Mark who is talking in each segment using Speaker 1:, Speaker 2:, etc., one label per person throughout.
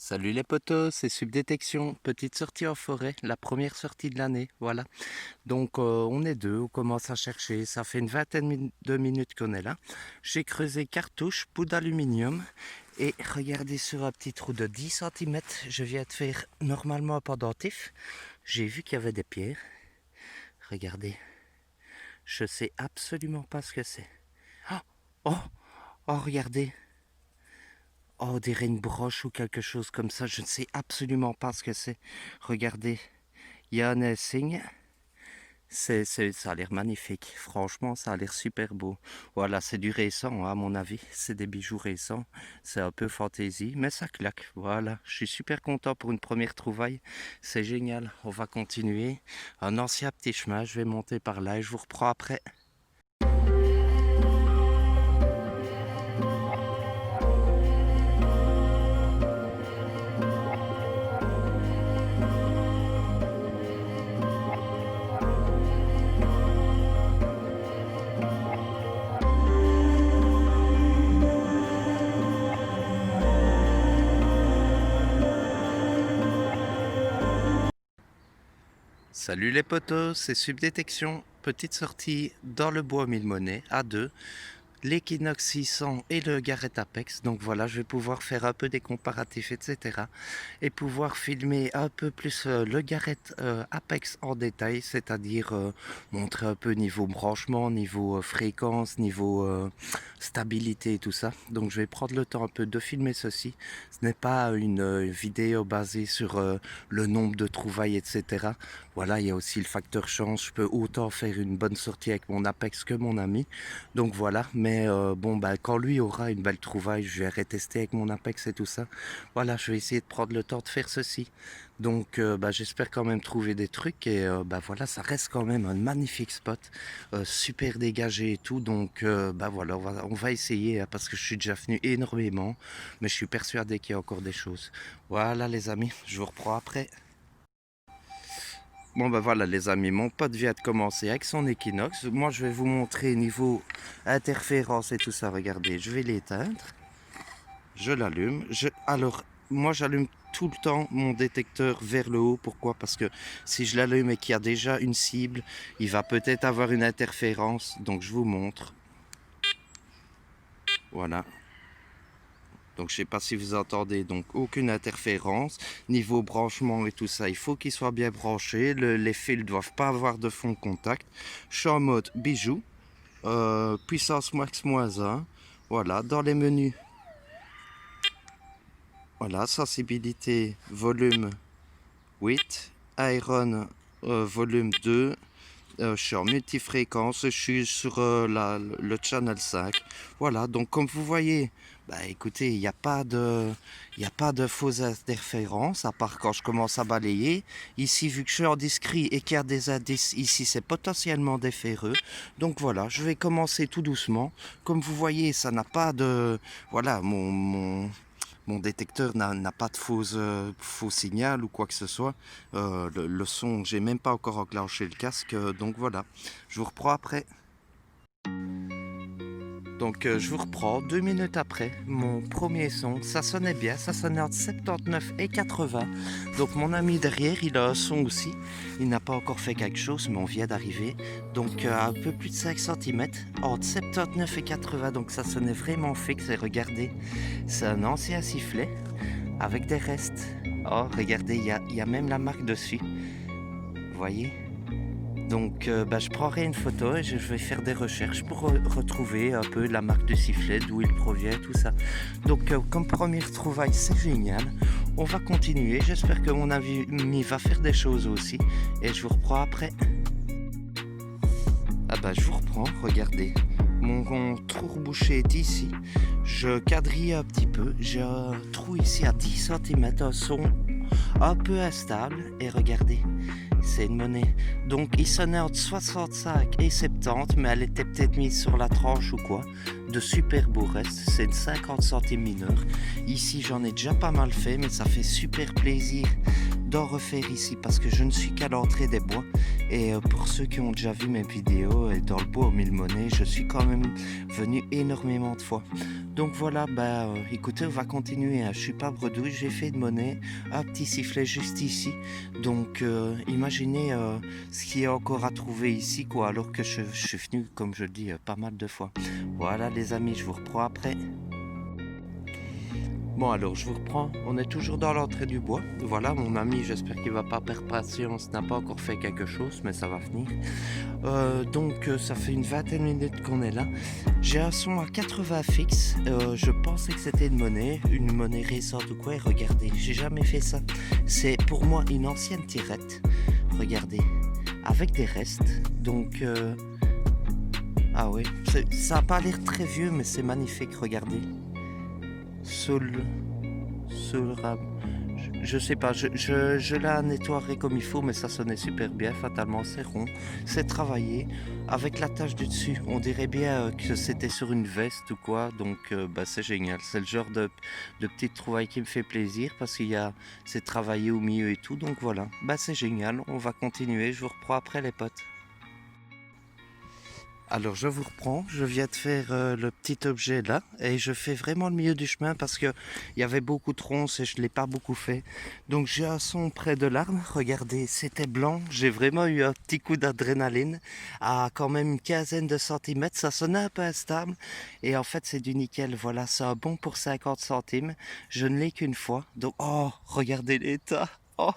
Speaker 1: Salut les potos, c'est Subdétection, petite sortie en forêt, la première sortie de l'année, voilà. Donc on est deux, on commence à chercher, ça fait une vingtaine de minutes qu'on est là. J'ai creusé cartouche, poudre d'aluminium et regardez sur un petit trou de 10 cm, je viens de faire normalement un pendentif. J'ai vu qu'il y avait des pierres, regardez, je sais absolument pas ce que c'est. Oh, oh, oh, regardez. Oh, on dirait une broche ou quelque chose comme ça. Je ne sais absolument pas ce que c'est. Regardez, il y a un signe. Ça a l'air magnifique. Franchement, ça a l'air super beau. Voilà, c'est du récent, à mon avis. C'est des bijoux récents. C'est un peu fantaisie, mais ça claque. Voilà, je suis super content pour une première trouvaille. C'est génial. On va continuer. Un ancien petit chemin. Je vais monter par là et je vous reprends après. Salut les potos, c'est Subdétection. Petite sortie dans le bois mille monnaies à deux. L'Equinox 600 et le Garrett Apex. Donc voilà, je vais pouvoir faire un peu des comparatifs, etc. Et pouvoir filmer un peu plus le Garrett Apex en détail, c'est-à-dire montrer un peu niveau branchement, niveau fréquence, niveau stabilité et tout ça. Donc je vais prendre le temps un peu de filmer ceci. Ce n'est pas une vidéo basée sur le nombre de trouvailles, etc. Voilà, il y a aussi le facteur chance. Je peux autant faire une bonne sortie avec mon Apex que mon ami. Donc voilà, mais bon, bah, quand lui aura une belle trouvaille, je vais retester avec mon Apex et tout ça. Voilà, je vais essayer de prendre le temps de faire ceci. Donc bah, j'espère quand même trouver des trucs et bah voilà, ça reste quand même un magnifique spot, super dégagé et tout. Donc bah voilà, on va essayer hein, parce que je suis déjà venu énormément, mais je suis persuadé qu'il y a encore des choses. Voilà les amis, je vous reprends après. Bon ben voilà les amis, mon pote vient de commencer avec son Equinox. Moi je vais vous montrer niveau interférence et tout ça. Regardez, je vais l'éteindre. Je l'allume. Alors moi j'allume tout le temps mon détecteur vers le haut. Pourquoi? Parce que si je l'allume et qu'il y a déjà une cible, il va peut-être avoir une interférence. Donc je vous montre. Voilà. Donc je sais pas si vous entendez, donc aucune interférence. Niveau branchement et tout ça, il faut qu'il soit bien branché. Les fils ne doivent pas avoir de fond de contact. Je suis en mode bijou, puissance max -1. Voilà, dans les menus, voilà, sensibilité, volume 8, Iron, volume 2. Je suis en multifréquence, je suis sur le channel 5. Voilà, donc comme vous voyez, bah écoutez, il n'y a pas de fausses interférences, à part quand je commence à balayer. Ici, vu que je suis en discret et qu'il y a des indices, ici c'est potentiellement des ferreux. Donc voilà, je vais commencer tout doucement. Comme vous voyez, ça n'a pas de... Voilà, mon détecteur n'a pas de faux signal ou quoi que ce soit. Le son, j'ai même pas encore enclenché le casque, donc voilà. Je vous reprends après. Donc je vous reprends 2 minutes après mon premier son. Ça sonnait bien, ça sonnait entre 79 et 80. Donc mon ami derrière, il a un son aussi. Il n'a pas encore fait quelque chose, mais on vient d'arriver. Donc à un peu plus de 5 cm, entre 79 et 80. Donc ça sonnait vraiment fixe. Et regardez, c'est un ancien sifflet avec des restes. Oh, regardez, il y a même la marque dessus. Vous voyez? Donc bah, je prendrai une photo et je vais faire des recherches pour retrouver un peu la marque du sifflet, d'où il provient, tout ça. Donc comme première trouvaille, c'est génial. On va continuer. J'espère que mon ami va faire des choses aussi. Et je vous reprends après. Ah bah je vous reprends, regardez. Mon trou rebouché est ici. Je quadrille un petit peu. J'ai un trou ici à 10 cm, un son un peu instable. Et regardez, c'est une monnaie. Donc il sonnait entre 65 et 70, mais elle était peut-être mise sur la tranche ou quoi. De super beaux restes, c'est une 50 centimes mineure. Ici j'en ai déjà pas mal fait, mais ça fait super plaisir d'en refaire ici parce que je ne suis qu'à l'entrée des bois. Et pour ceux qui ont déjà vu mes vidéos et dans le bois aux 1000 monnaies, je suis quand même venu énormément de fois. Donc voilà, écoutez, on va continuer, hein. Je suis pas bredouille, j'ai fait une monnaie, un petit sifflet juste ici. Donc imaginez ce qu'il y a encore à trouver ici, quoi, alors que je suis venu, comme je le dis, pas mal de fois. Voilà les amis, je vous reprends après. Bon alors je vous reprends, on est toujours dans l'entrée du bois. Voilà mon ami, j'espère qu'il va pas perdre patience, n'a pas encore fait quelque chose, mais ça va venir. Ça fait une vingtaine de minutes qu'on est là. J'ai un son à 80 fixe, je pensais que c'était une monnaie récente ou quoi, et regardez, j'ai jamais fait ça. C'est pour moi une ancienne tirette, regardez, avec des restes, donc... Ah oui, ça a pas l'air très vieux, mais c'est magnifique, regardez. Soul Rab. Je sais pas, je la nettoierai comme il faut, mais ça sonnait super bien, fatalement, c'est rond, c'est travaillé, avec la tache du dessus, on dirait bien que c'était sur une veste ou quoi, donc c'est génial, c'est le genre de petite trouvaille qui me fait plaisir, parce c'est travaillé au milieu et tout, donc voilà, c'est génial, on va continuer, je vous reprends après les potes. Alors je vous reprends, je viens de faire le petit objet là et je fais vraiment le milieu du chemin parce que il y avait beaucoup de ronces et je ne l'ai pas beaucoup fait. Donc j'ai un son près de l'arbre, regardez c'était blanc, j'ai vraiment eu un petit coup d'adrénaline à quand même une quinzaine de centimètres, ça sonnait un peu instable et en fait c'est du nickel, voilà c'est un bon pour 50 centimes, je ne l'ai qu'une fois, donc oh regardez l'état, oh,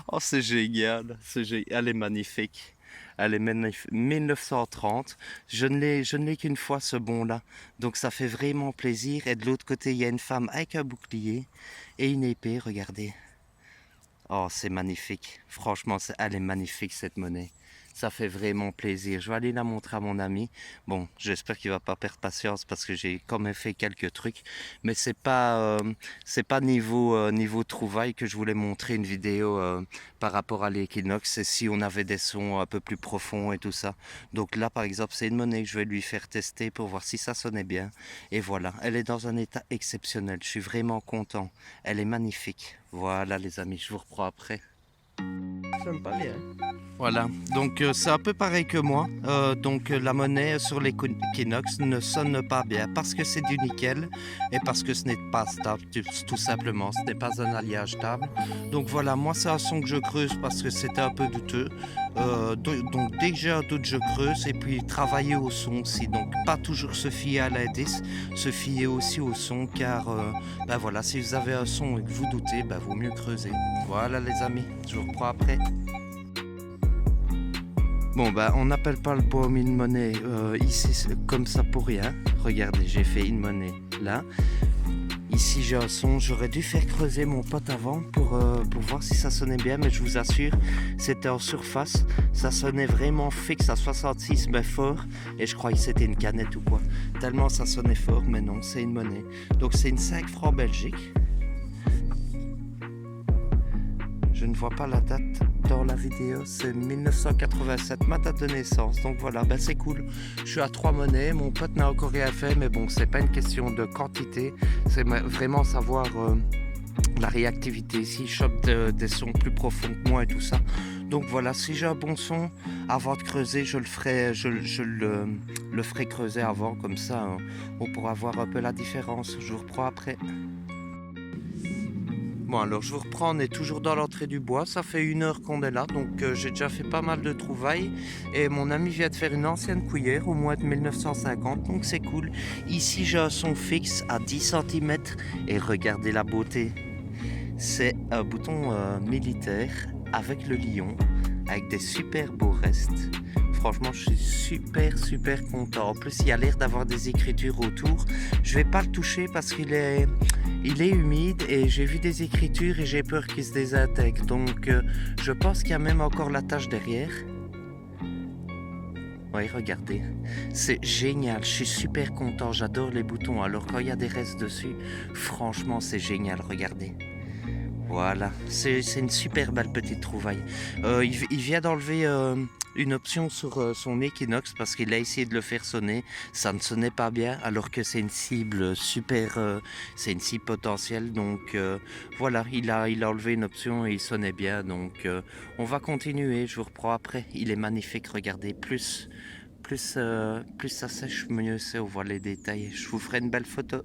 Speaker 1: oh c'est génial, elle est magnifique. Elle est 1930. Je ne l'ai qu'une fois ce bon-là. Donc ça fait vraiment plaisir. Et de l'autre côté, il y a une femme avec un bouclier et une épée, regardez. Oh, c'est magnifique. Franchement, elle est magnifique cette monnaie. Ça fait vraiment plaisir. Je vais aller la montrer à mon ami. Bon, j'espère qu'il va pas perdre patience parce que j'ai quand même fait quelques trucs. Mais c'est pas niveau trouvaille que je voulais montrer une vidéo par rapport à l'équinoxe. Et si on avait des sons un peu plus profonds et tout ça. Donc là, par exemple, c'est une monnaie que je vais lui faire tester pour voir si ça sonnait bien. Et voilà, elle est dans un état exceptionnel. Je suis vraiment content. Elle est magnifique. Voilà les amis, je vous reprends après. Ça sonne pas bien. Voilà, donc c'est un peu pareil que moi. La monnaie sur l'équinoxe ne sonne pas bien parce que c'est du nickel et parce que ce n'est pas stable, tout simplement. Ce n'est pas un alliage stable. Donc voilà, moi c'est un son que je creuse parce que c'était un peu douteux. Donc dès que j'ai un doute, je creuse et puis travailler au son aussi. Donc pas toujours se fier à l'indice, se fier aussi au son car voilà, si vous avez un son et que vous doutez, vaut mieux creuser. Voilà les amis, je vous reprends après. Bon on n'appelle pas le bois 1000 monnaies ici comme ça pour rien. Regardez, j'ai fait une monnaie là. Ici j'ai un son, j'aurais dû faire creuser mon pote avant pour voir si ça sonnait bien, mais je vous assure, c'était en surface, ça sonnait vraiment fixe à 66 mais fort, et je croyais que c'était une canette ou quoi. Tellement ça sonnait fort, mais non, c'est une monnaie. Donc c'est une 5 francs Belgique. Je ne vois pas la date dans la vidéo, c'est 1987, ma date de naissance, donc voilà, c'est cool. Je suis à 3 monnaies, mon pote n'a encore rien fait, mais bon, c'est pas une question de quantité, c'est vraiment savoir la réactivité, s'il chope des sons plus profonds que moi et tout ça. Donc voilà, si j'ai un bon son, avant de creuser, je le ferai creuser avant, comme ça, on pourra voir un peu la différence. Je vous reprends après. Bon alors je vous reprends, on est toujours dans l'entrée du bois, ça fait 1 heure qu'on est là, donc j'ai déjà fait pas mal de trouvailles et mon ami vient de faire une ancienne cuillère au mois de 1950, donc c'est cool. Ici j'ai un son fixe à 10 cm et regardez la beauté, c'est un bouton militaire avec le lion, avec des super beaux restes. Franchement, je suis super content. En plus, il y a l'air d'avoir des écritures autour. Je vais pas le toucher parce qu'il est humide et j'ai vu des écritures et j'ai peur qu'il se désintègre. Donc, je pense qu'il y a même encore la tache derrière. Oui, regardez. C'est génial. Je suis super content. J'adore les boutons. Alors, quand il y a des restes dessus, franchement, c'est génial. Regardez. Voilà, c'est une super belle petite trouvaille. Il vient d'enlever une option sur son Equinox parce qu'il a essayé de le faire sonner. Ça ne sonnait pas bien alors que c'est une cible super, c'est une cible potentielle. Donc voilà, il a enlevé une option et il sonnait bien. Donc on va continuer, je vous reprends après. Il est magnifique, regardez, plus ça sèche, mieux c'est, on voit les détails. Je vous ferai une belle photo.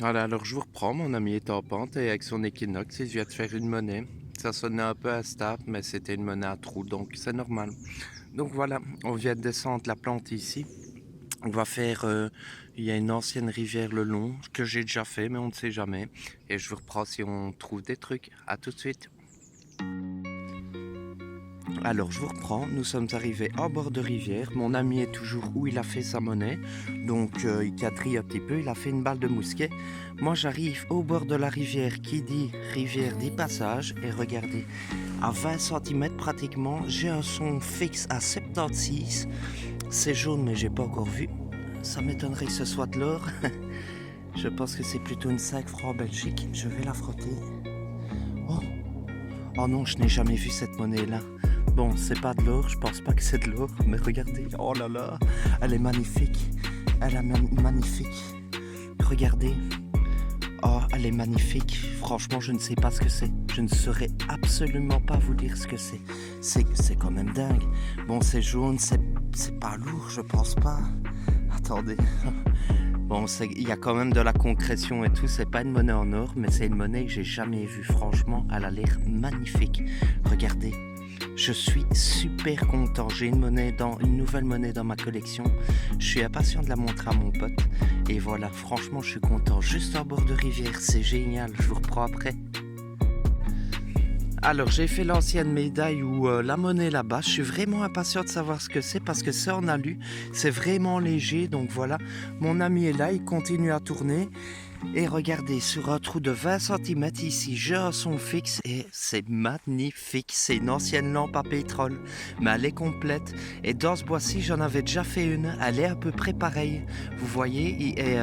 Speaker 1: Voilà, alors je vous reprends, mon ami est en pente et avec son Equinox, il vient de faire une monnaie. Ça sonnait un peu instable, mais c'était une monnaie à trous, donc c'est normal. Donc voilà, on vient de descendre la plante ici. On va faire, il y a une ancienne rivière le long, que j'ai déjà fait, mais on ne sait jamais. Et je vous reprends si on trouve des trucs. À tout de suite. Alors je vous reprends, nous sommes arrivés en bord de rivière. Mon ami est toujours où il a fait sa monnaie. Donc il quadrille un petit peu, il a fait une balle de mousquet. Moi j'arrive au bord de la rivière, qui dit rivière dit passage. Et regardez, à 20 cm pratiquement, j'ai un son fixe à 76. C'est jaune mais j'ai pas encore vu. Ça m'étonnerait que ce soit de l'or. Je pense que c'est plutôt une 5 francs en Belgique. Je vais la frotter. Oh, oh non, je n'ai jamais vu cette monnaie-là. Bon, c'est pas de l'or, je pense pas que c'est de l'or, mais regardez, oh là là, elle est magnifique. Elle est magnifique. Regardez. Oh, elle est magnifique. Franchement, je ne sais pas ce que c'est. Je ne saurais absolument pas vous dire ce que c'est. C'est quand même dingue. Bon, c'est jaune, c'est pas lourd, je pense pas. Attendez. Bon, il y a quand même de la concrétion et tout. C'est pas une monnaie en or, mais c'est une monnaie que j'ai jamais vue. Franchement, elle a l'air magnifique. Regardez. Je suis super content. J'ai une nouvelle monnaie dans ma collection. Je suis impatient de la montrer à mon pote. Et voilà, franchement, je suis content. Juste en bord de rivière, c'est génial. Je vous reprends après. Alors, j'ai fait l'ancienne médaille ou la monnaie là-bas. Je suis vraiment impatient de savoir ce que c'est parce que c'est en alu. C'est vraiment léger. Donc voilà, mon ami est là. Il continue à tourner. Et regardez, sur un trou de 20 cm ici, j'ai un son fixe et c'est magnifique. C'est une ancienne lampe à pétrole, mais elle est complète. Et dans ce bois-ci, j'en avais déjà fait une. Elle est à peu près pareille. Vous voyez, et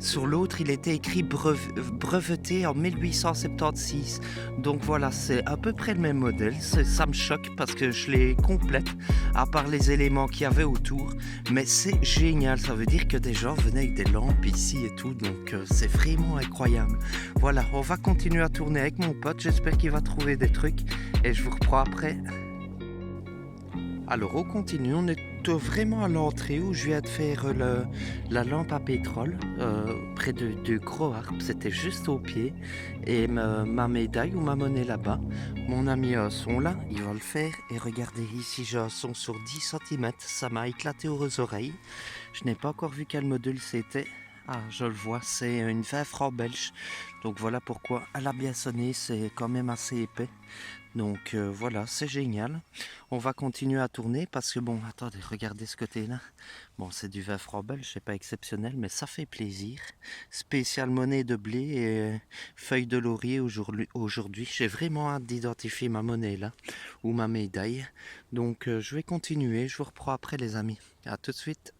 Speaker 1: sur l'autre, il était écrit breveté en 1876. Donc voilà, c'est à peu près le même modèle. Ça me choque parce que je l'ai complète, à part les éléments qu'il y avait autour. Mais c'est génial, ça veut dire que des gens venaient avec des lampes ici et tout. Donc c'est vraiment incroyable. Voilà, on va continuer à tourner avec mon pote. J'espère qu'il va trouver des trucs et je vous reprends après. Alors on continue, on est vraiment à l'entrée où je viens de faire la lampe à pétrole près de gros arbres. C'était juste au pied et ma médaille ou ma monnaie là-bas. Mon ami a un son là, il va le faire et regardez ici j'ai un son sur 10 cm. Ça m'a éclaté aux oreilles. Je n'ai pas encore vu quel module c'était. Ah, je le vois, c'est une 20 francs belge. Donc voilà pourquoi elle a bien sonné, c'est quand même assez épais. Donc voilà, c'est génial. On va continuer à tourner parce que bon, attendez, regardez ce côté-là. Bon, c'est du 20 francs belge, c'est pas exceptionnel, mais ça fait plaisir. Spécial monnaie de blé et feuille de laurier aujourd'hui. J'ai vraiment hâte d'identifier ma monnaie là, ou ma médaille. Donc je vais continuer, je vous reprends après les amis. À tout de suite.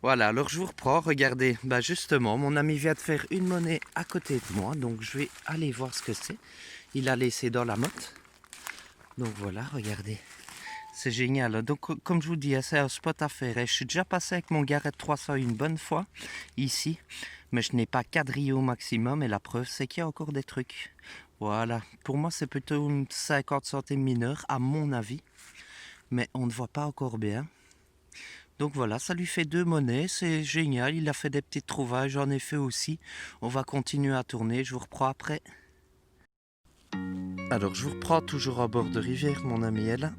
Speaker 1: Voilà, alors je vous reprends, regardez, bah justement, mon ami vient de faire une monnaie à côté de moi, donc je vais aller voir ce que c'est. Il a laissé dans la motte. Donc voilà, regardez, c'est génial. Donc comme je vous dis, c'est un spot à faire. Et je suis déjà passé avec mon Garrett 300 une bonne fois, ici, mais je n'ai pas quadrillé au maximum, et la preuve, c'est qu'il y a encore des trucs. Voilà, pour moi, c'est plutôt une 50 centimes mineur, à mon avis, mais on ne voit pas encore bien. Donc voilà, ça lui fait 2 monnaies, c'est génial, il a fait des petites trouvailles, j'en ai fait aussi. On va continuer à tourner, je vous reprends après. Alors je vous reprends toujours à bord de rivière, mon ami est là.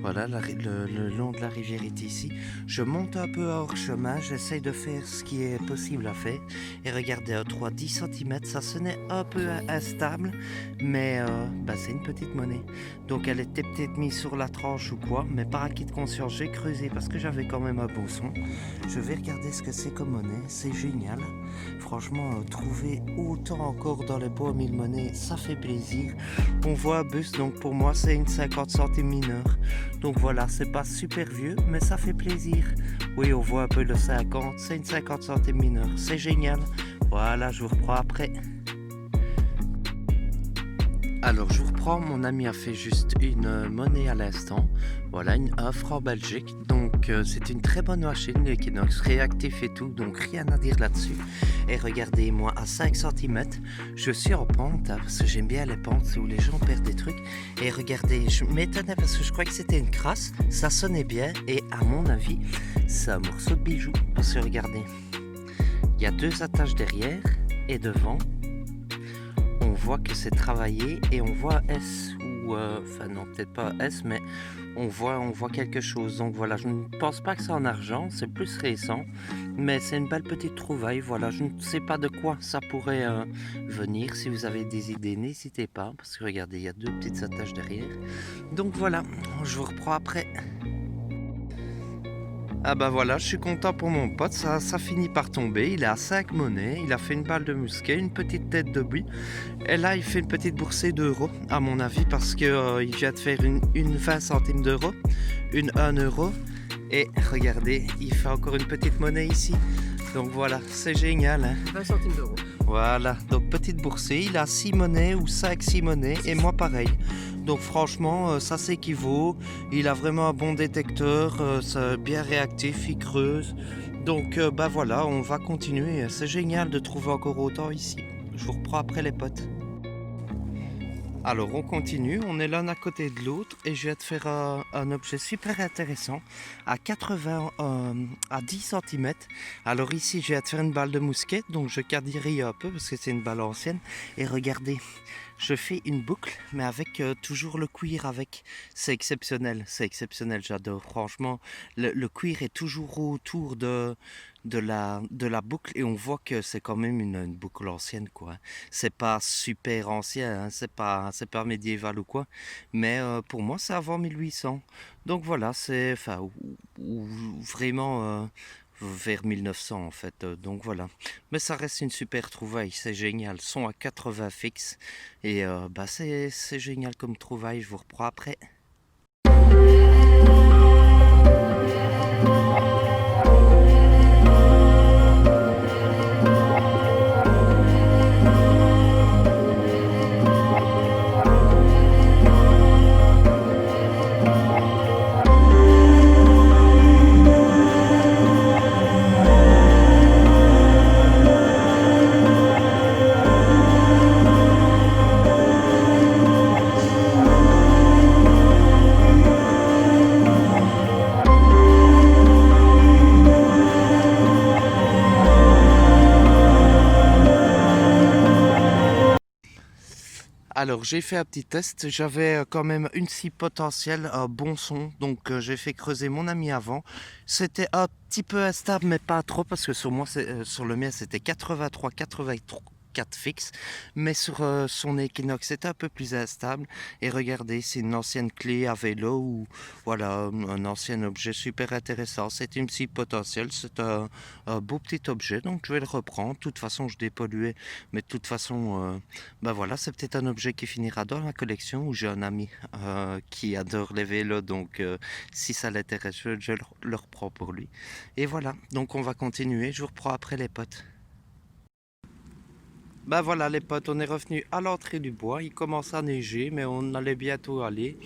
Speaker 1: Voilà, le long de la rivière est ici. Je monte un peu hors chemin, j'essaye de faire ce qui est possible à faire. Et regardez, à 3-10 cm, ça sonnait un peu instable, mais c'est une petite monnaie. Donc elle était peut-être mise sur la tranche ou quoi, mais par acquis de conscience, j'ai creusé parce que j'avais quand même un beau son. Je vais regarder ce que c'est comme monnaie, c'est génial. Franchement, trouver autant encore dans les bois 1000 monnaies, ça fait plaisir. On voit un bus, donc pour moi c'est une 50 centimes mineure. Donc voilà, c'est pas super vieux, mais ça fait plaisir. Oui, on voit un peu le 50, c'est une 50 centimes mineure, c'est génial. Voilà, je vous reprends après. Alors je vous reprends, mon ami a fait juste une monnaie à l'instant, voilà un franc Belgique, donc c'est une très bonne machine l'Equinox, réactif et tout, donc rien à dire là-dessus. Et regardez, moi à 5 cm, je suis en pente, hein, parce que j'aime bien les pentes où les gens perdent des trucs. Et regardez, je m'étonnais parce que je croyais que c'était une crasse, ça sonnait bien et à mon avis, c'est un morceau de bijou, parce que regardez, il y a 2 attaches derrière et devant. On voit que c'est travaillé et on voit S ou enfin non peut-être pas S mais on voit quelque chose. Donc voilà, je ne pense pas que c'est en argent, c'est plus récent, mais c'est une belle petite trouvaille. Voilà, je ne sais pas de quoi ça pourrait venir. Si vous avez des idées, n'hésitez pas parce que regardez, il y a 2 petites attaches derrière. Donc voilà, je vous reprends après. Ah bah voilà, je suis content pour mon pote, ça finit par tomber, il est à 5 monnaies, il a fait une balle de musquet, une petite tête de buis, et là il fait une petite boursée d'euros, à mon avis, parce que il vient de faire une 20 centimes d'euros, une 1 euro, et regardez, il fait encore une petite monnaie ici, donc voilà, c'est génial. Hein.
Speaker 2: 20 centimes d'euros.
Speaker 1: Voilà, donc petite boursée, il a 6 monnaies ou 5-6 monnaies, et moi pareil. Donc franchement, ça s'équivaut. Il a vraiment un bon détecteur, c'est bien réactif, il creuse. Donc voilà, on va continuer. C'est génial de trouver encore autant ici. Je vous reprends après les potes. Alors on continue, on est l'un à côté de l'autre et je vais te faire un objet super intéressant à 80, à 10 cm. Alors ici je vais te faire une balle de mousquet, donc je quadrille un peu parce que c'est une balle ancienne. Et regardez, je fais une boucle mais avec toujours le cuir avec. C'est exceptionnel, j'adore. Franchement, le cuir est toujours autour de la boucle et on voit que c'est quand même une boucle ancienne quoi. C'est pas super ancien, hein, c'est pas médiéval ou quoi, mais pour moi c'est avant 1800. Donc voilà, c'est enfin ou vraiment vers 1900 en fait. Donc voilà, mais ça reste une super trouvaille, c'est génial. Son à 80 fixe et c'est génial comme trouvaille. Je vous reprends après. Alors j'ai fait un petit test, j'avais quand même une scie potentielle, un bon son, donc j'ai fait creuser mon ami avant. C'était un petit peu instable mais pas trop parce que sur moi, sur le mien c'était 83-84 fixe, mais sur son Equinox c'était un peu plus instable. Et regardez, c'est une ancienne clé à vélo ou voilà un ancien objet super intéressant. C'est une scie potentielle, c'est un beau petit objet, donc je vais le reprendre. De toute façon je dépolluais, mais de toute façon voilà, c'est peut-être un objet qui finira dans la collection où j'ai un ami qui adore les vélos, donc si ça l'intéresse, je le reprends pour lui. Et voilà, donc on va continuer, je vous reprends après les potes. Bah voilà les potes, on est revenu à l'entrée du bois, il commence à neiger, mais on allait bientôt aller.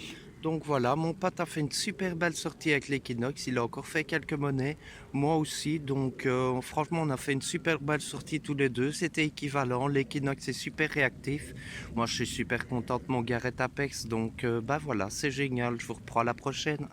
Speaker 1: Donc voilà, mon pote a fait une super belle sortie avec l'Equinox, il a encore fait quelques monnaies, moi aussi, donc franchement on a fait une super belle sortie tous les deux, c'était équivalent, l'Equinox est super réactif, moi je suis super content de mon Garrett Apex, donc voilà, c'est génial, je vous reprends à la prochaine.